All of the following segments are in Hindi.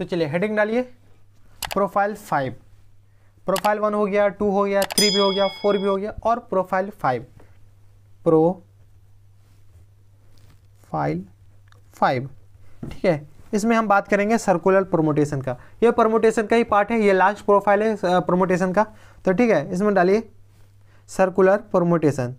तो चलिए हेडिंग डालिए प्रोफाइल 5। प्रोफाइल 1 हो गया, 2 हो गया, 3 भी हो गया, 4 भी हो गया और प्रोफाइल 5। प्रोफाइल 5, ठीक है। इसमें हम बात करेंगे सर्कुलर परमुटेशन का। ये परमुटेशन का ही पार्ट है, ये लास्ट प्रोफाइल है परमुटेशन का। तो ठीक है, इसमें डालिए सर्कुलर परमुटेशन।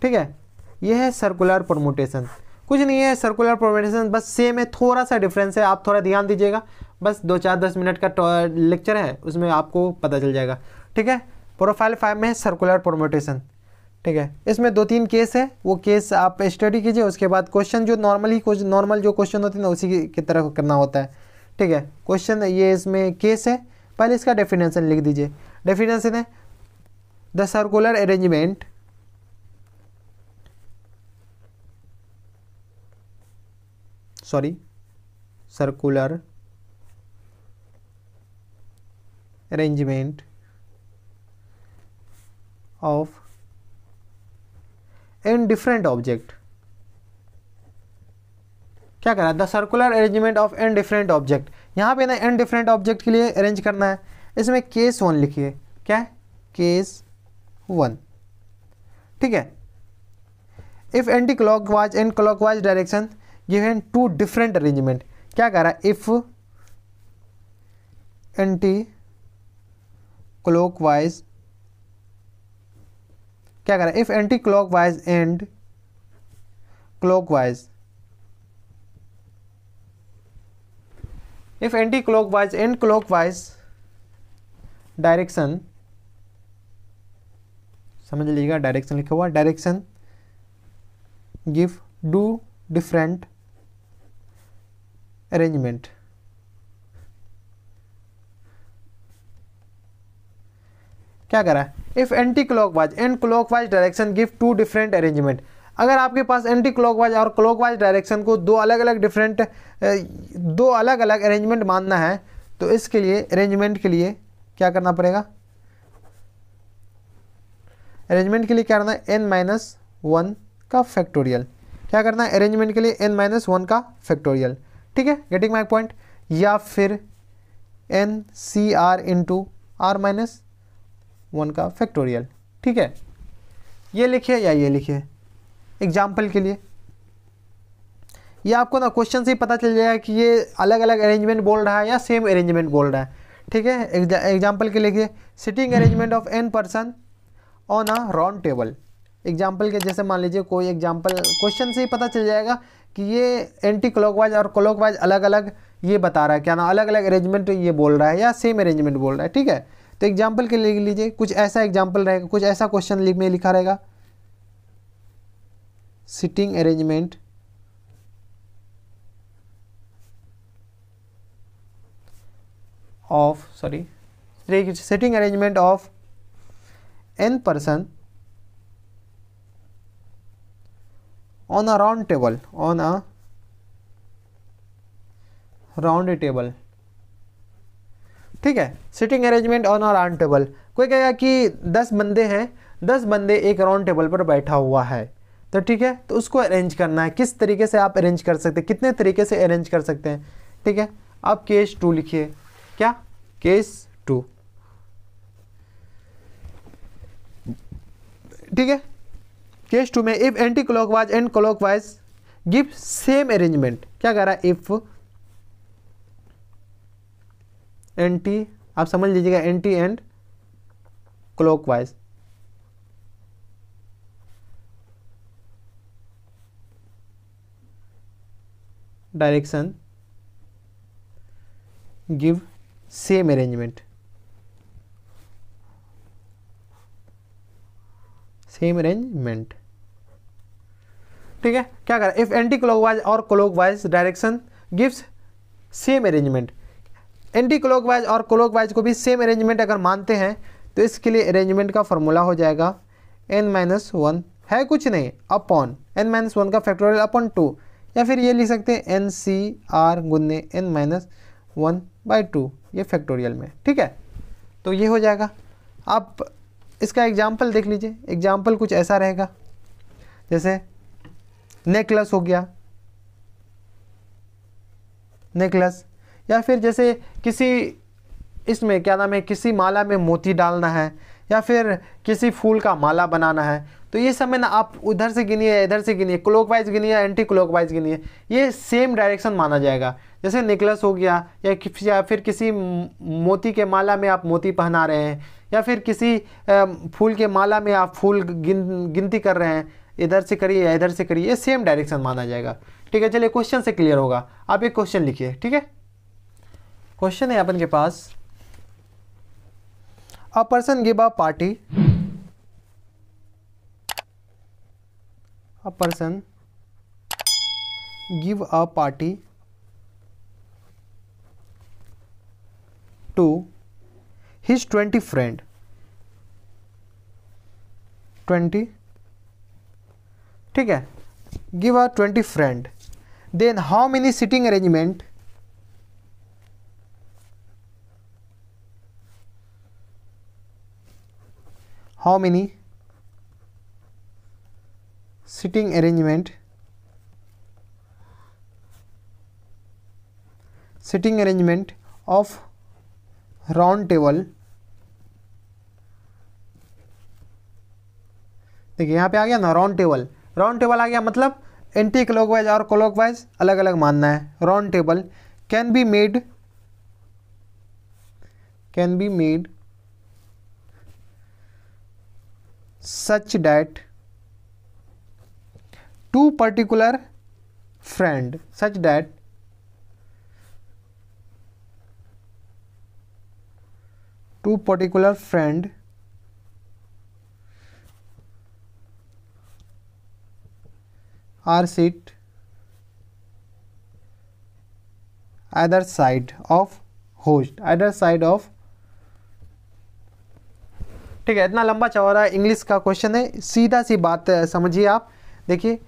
ठीक है, ये है सर्कुलर परमुटेशन। कुछ नहीं है सर्कुलर परमुटेशन, बस सेम है, थोड़ा सा डिफरेंस है। आप थोड़ा ध्यान दीजिएगा, बस 2-4-10 मिनट का लेक्चर है, उसमें आपको पता चल जाएगा। ठीक है, प्रोफाइल 5 में है सर्कुलर परमुटेशन। ठीक है, इसमें 2-3 केस है, वो केस आप स्टडी कीजिए, उसके बाद क्वेश्चन जो नॉर्मल जो क्वेश्चन होते हैं ना उसी की तरह करना होता है। ठीक है, क्वेश्चन ये इसमें केस है। पहले इसका डेफिनेशन लिख दीजिए। डेफिनेशन है the circular arrangement circular arrangement of n different object। क्या करा, the circular arrangement of n different object. यहाँ पे ना n डिफरेंट ऑब्जेक्ट के लिए अरेंज करना है। इसमें केस 1 लिखिए। क्या है, केस 1। ठीक है, if anti clockwise and clockwise direction given 2 different arrangement. क्या कह रहा है, इफ एंटी क्लॉकवाइज, क्या कह रहा है, if anti clockwise and clockwise, if anti clockwise and clockwise direction, समझ लीजिएगा डायरेक्शन लिखा हुआ, डायरेक्शन गिव 2 डिफरेंट अरेंजमेंट। क्या कह रहा है, if anti clockwise and clockwise direction give 2 different arrangement. अगर आपके पास एंटी क्लॉकवाइज और क्लॉकवाइज डायरेक्शन को दो अलग अलग अरेंजमेंट मानना है, तो इसके लिए अरेंजमेंट के लिए क्या करना पड़ेगा, अरेंजमेंट के लिए क्या करना है, n-1 का फैक्टोरियल। क्या करना है, अरेंजमेंट के लिए n-1 का फैक्टोरियल। ठीक है, गेटिंग माय पॉइंट। या फिर NCR इंटू R-1 का फैक्टोरियल। ठीक है, ये लिखिए या ये लिखिए एग्जाम्पल के लिए। ये आपको ना क्वेश्चन से ही पता चल जाएगा कि ये अलग अलग अरेंजमेंट बोल रहा है या सेम अरेंजमेंट बोल रहा है। ठीक है, एग्जाम्पल के लिखिए sitting arrangement of n person on a round table. Example के जैसे मान लीजिए कोई एग्जाम्पल, क्वेश्चन से ही पता चल जाएगा कि ये एंटी क्लॉकवाइज और क्लॉकवाइज अलग अलग ये बता रहा है, क्या ना अलग अलग अरेंजमेंट ये बोल रहा है या सेम अरेंजमेंट बोल रहा है। ठीक है, तो एग्जाम्पल के लिए लीजिए, कुछ ऐसा एग्जाम्पल रहेगा, कुछ ऐसा क्वेश्चन में लिखा रहेगा, sitting arrangement of sitting arrangement of n person on a round table, on a round table। ठीक है, sitting arrangement on a round table. कोई कहेगा कि 10 बंदे हैं, 10 बंदे एक राउंड टेबल पर बैठा हुआ है, तो ठीक है, तो उसको अरेंज करना है। किस तरीके से आप अरेंज कर सकते हैं, कितने तरीके से अरेंज कर सकते हैं। ठीक है, आप केस 2 लिखिए। क्या, केस 2। ठीक है, केस 2 में if anti clockwise and clockwise give same arrangement. क्या कह रहा है, इफ एंटी, आप समझ लीजिएगा anti and clockwise, direction give same arrangement, same arrangement. ठीक है, क्या करें, इफ एंटी क्लॉकवाइज और clockwise direction gives same arrangement. Anti clockwise और क्लॉकवाइज को भी सेम अरेंजमेंट अगर मानते हैं तो इसके लिए अरेंजमेंट का फॉर्मूला हो जाएगा n-1 है कुछ नहीं अपॉन n-1 का फैक्टोरियल अपॉन 2, या फिर ये लिख सकते हैं NCR गुन्ने n-1/2 ये फैक्टोरियल में। ठीक है, तो ये हो जाएगा। आप इसका एग्जाम्पल देख लीजिए, एग्जाम्पल कुछ ऐसा रहेगा, जैसे नेकलेस हो गया, नेकलेस। या फिर जैसे किसी इसमें क्या नाम है, किसी माला में मोती डालना है या फिर किसी फूल का माला बनाना है, तो ये सब में ना आप उधर से गिनिए, इधर से गिनिए, क्लॉकवाइज गिनिए, एंटी क्लॉकवाइज गिनिए, ये सेम डायरेक्शन माना जाएगा। जैसे नेकलेस हो गया या फिर किसी मोती के माला में आप मोती पहना रहे हैं या फिर किसी फूल के माला में आप फूल गिनती कर रहे हैं, इधर से करिए या इधर से करिए, ये सेम डायरेक्शन माना जाएगा। ठीक है, चलिए क्वेश्चन से क्लियर होगा। आप एक क्वेश्चन लिखिए। ठीक है, क्वेश्चन है अपन के पास, a person give a party, a person give a party to his 20 friend, 20, ठीक है, give a 20 friend, then how many sitting arrangement, how many sitting arrangement of round table, देखिए यहाँ पे आ गया ना राउंड टेबल, राउंड टेबल आ गया, मतलब एंटी क्लॉकवाइज और क्लॉकवाइज अलग अलग मानना है। Round table can be made such that two particular friend are sit either side of host, ठीक है। इतना लंबा चौड़ा इंग्लिश का क्वेश्चन है, सीधा सी बात समझिए आप। देखिए,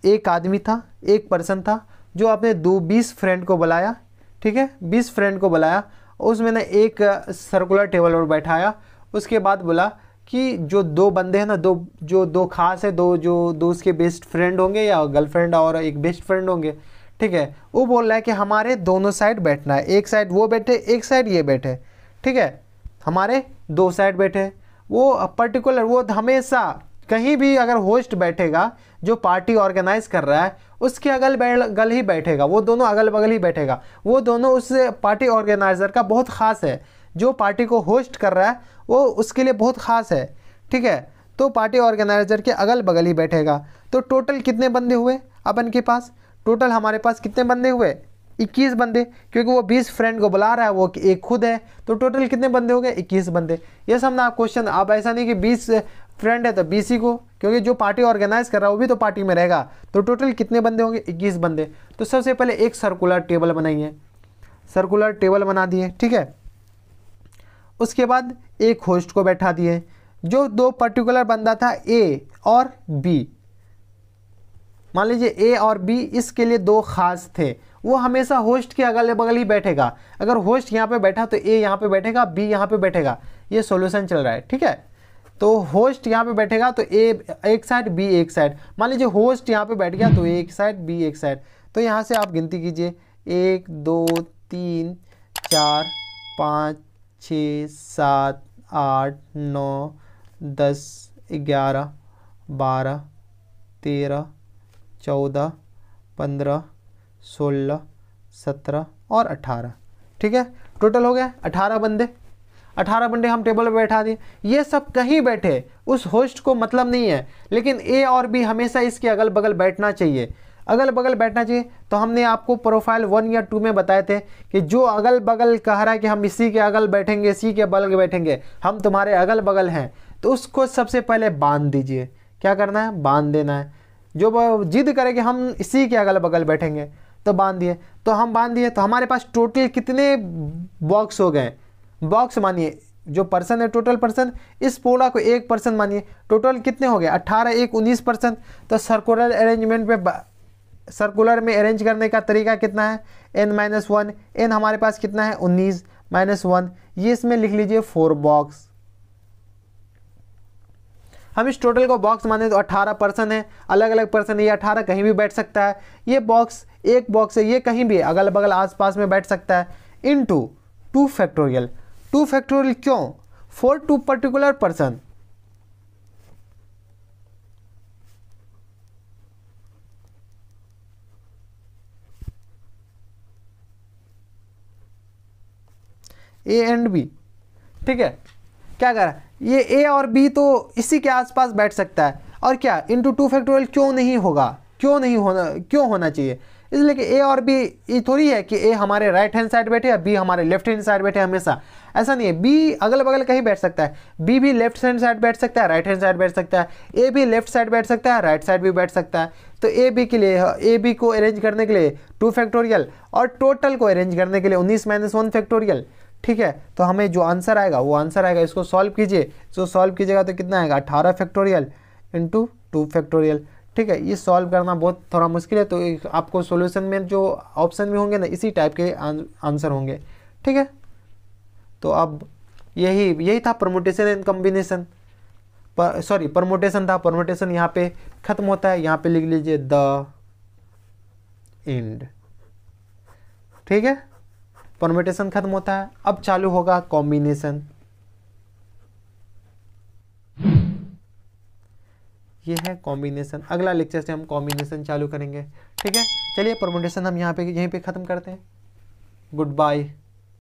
एक आदमी था, एक पर्सन था जो अपने 20 फ्रेंड को बुलाया। ठीक है, 20 फ्रेंड को बुलाया, उसमें ने एक सर्कुलर टेबल पर बैठाया। उसके बाद बोला कि जो दो बंदे हैं ना, दो खास है, दो उसके बेस्ट फ्रेंड होंगे या गर्लफ्रेंड और एक बेस्ट फ्रेंड होंगे। ठीक है, वो बोल रहा है कि हमारे दोनों साइड बैठना है, एक साइड वो बैठे, एक साइड ये बैठे। ठीक है, हमारे 2 साइड बैठे। वो पर्टिकुलर, वो हमेशा कहीं भी अगर होस्ट बैठेगा जो पार्टी ऑर्गेनाइज कर रहा है, उसके अगल बगल ही बैठेगा, वो दोनों अगल बगल ही बैठेगा। वो दोनों उस पार्टी ऑर्गेनाइजर का बहुत ख़ास है, जो पार्टी को होस्ट कर रहा है वो उसके लिए बहुत ख़ास है। ठीक है, तो पार्टी ऑर्गेनाइजर के अगल बगल ही बैठेगा। तो टोटल कितने बंदे हुए अपन के पास? टोटल हमारे पास कितने बंदे हुए? 21 बंदे, क्योंकि वो 20 फ्रेंड को बुला रहा है, वो एक खुद है, तो टोटल कितने बंदे हो गए? 21 बंदे। ये सब ना क्वेश्चन, आप ऐसा नहीं कि 20 फ्रेंड है तो 20 ही को, क्योंकि जो पार्टी ऑर्गेनाइज कर रहा है वो भी तो पार्टी में रहेगा। तो टोटल कितने बंदे होंगे? 21 बंदे। तो सबसे पहले एक सर्कुलर टेबल बनाइए, सर्कुलर टेबल बना दिए। ठीक है, उसके बाद एक होस्ट को बैठा दिए। जो 2 पर्टिकुलर बंदा था, ए और बी, मान लीजिए ए और बी, इसके लिए 2 खास थे, वो हमेशा होस्ट के अगल बगल ही बैठेगा। अगर होस्ट यहाँ पे बैठा तो ए यहाँ पे बैठेगा, बी यहाँ पे बैठेगा। ये सॉल्यूशन चल रहा है। ठीक है, तो होस्ट यहाँ पे बैठेगा तो ए एक साइड, बी एक साइड। मान लीजिए होस्ट यहाँ पे बैठ गया तो ए एक साइड, बी एक साइड। तो यहाँ से आप गिनती कीजिए, 1 2 3 4 5 6 7 8 9 10 11 12 13 14 15 16 17 और 18। ठीक है, टोटल हो गया 18 बंदे। 18 बंदे हम टेबल पर बैठा दिए। ये सब कहीं बैठे, उस होस्ट को मतलब नहीं है, लेकिन ए और बी हमेशा इसके अगल बगल बैठना चाहिए, अगल बगल बैठना चाहिए। तो हमने आपको प्रोफाइल 1 या 2 में बताए थे कि जो अगल बगल कह रहा है कि हम इसी के अगल बैठेंगे, इसी के बगल बैठेंगे, हम तुम्हारे अगल बगल हैं, तो उसको सबसे पहले बांध दीजिए। क्या करना है? बांध देना है। जो जिद करे कि हम इसी के अगल बगल बैठेंगे, तो बांध दिए। तो हम बांध दिए, तो हमारे पास टोटल कितने बॉक्स हो गए? बॉक्स मानिए, जो पर्सन है टोटल पर्सन, इस पूरा को एक पर्सन मानिए, टोटल कितने हो गए? 18 1 19 पर्सन। तो सर्कुलर अरेंजमेंट पे, सर्कुलर में अरेंज करने का तरीका कितना है? n-1। n हमारे पास कितना है? 19 -1। ये इसमें लिख लीजिए 4 बॉक्स। हम इस टोटल को बॉक्स माने तो 18 पर्सन है, अलग अलग पर्सन है, ये 18 कहीं भी बैठ सकता है। ये बॉक्स एक बॉक्स है, ये कहीं भी अगल बगल आसपास में बैठ सकता है। इनटू 2 फैक्टोरियल, 2 फैक्टोरियल क्यों? For 2 particular person. A and B, ठीक है। क्या करा, ये ए और बी तो इसी के आसपास बैठ सकता है, और क्या इनटू 2 फैक्टोरियल क्यों नहीं होगा, क्यों होना चाहिए? इसलिए कि ए और बी ये थोड़ी है कि ए हमारे राइट हैंड साइड बैठे या बी हमारे लेफ्ट हैंड साइड बैठे, हमेशा ऐसा नहीं है। बी अगल बगल कहीं बैठ सकता है, बी भी लेफ्ट हैंड साइड बैठ सकता है, राइट हैंड साइड बैठ सकता है, ए भी लेफ्ट साइड बैठ सकता है, राइट साइड भी बैठ सकता है। तो ए बी के लिए, ए बी को अरेंज करने के लिए 2 फैक्टोरियल, और टोटल को अरेंज करने के लिए 19 - 1 फैक्टोरियल, ठीक है। तो हमें जो आंसर आएगा वो आंसर आएगा, इसको सॉल्व कीजिए, जो सॉल्व कीजिएगा तो कितना आएगा, 18 फैक्टोरियल इंटू 2 फैक्टोरियल, ठीक है। ये सॉल्व करना बहुत थोड़ा मुश्किल है, तो आपको सॉल्यूशन में जो ऑप्शन में होंगे ना, इसी टाइप के आंसर होंगे, ठीक है। तो अब यही था permutation and combination, sorry permutation था, परमुटेशन यहाँ पे खत्म होता है, यहाँ पे लिख लीजिए द एंड, ठीक है। परमुटेशन खत्म होता है, अब चालू होगा कॉम्बिनेशन। ये है कॉम्बिनेशन, अगला लेक्चर से हम कॉम्बिनेशन चालू करेंगे, ठीक है। चलिए परमुटेशन हम यहाँ पे यहीं पे ख़त्म करते हैं। Good bye.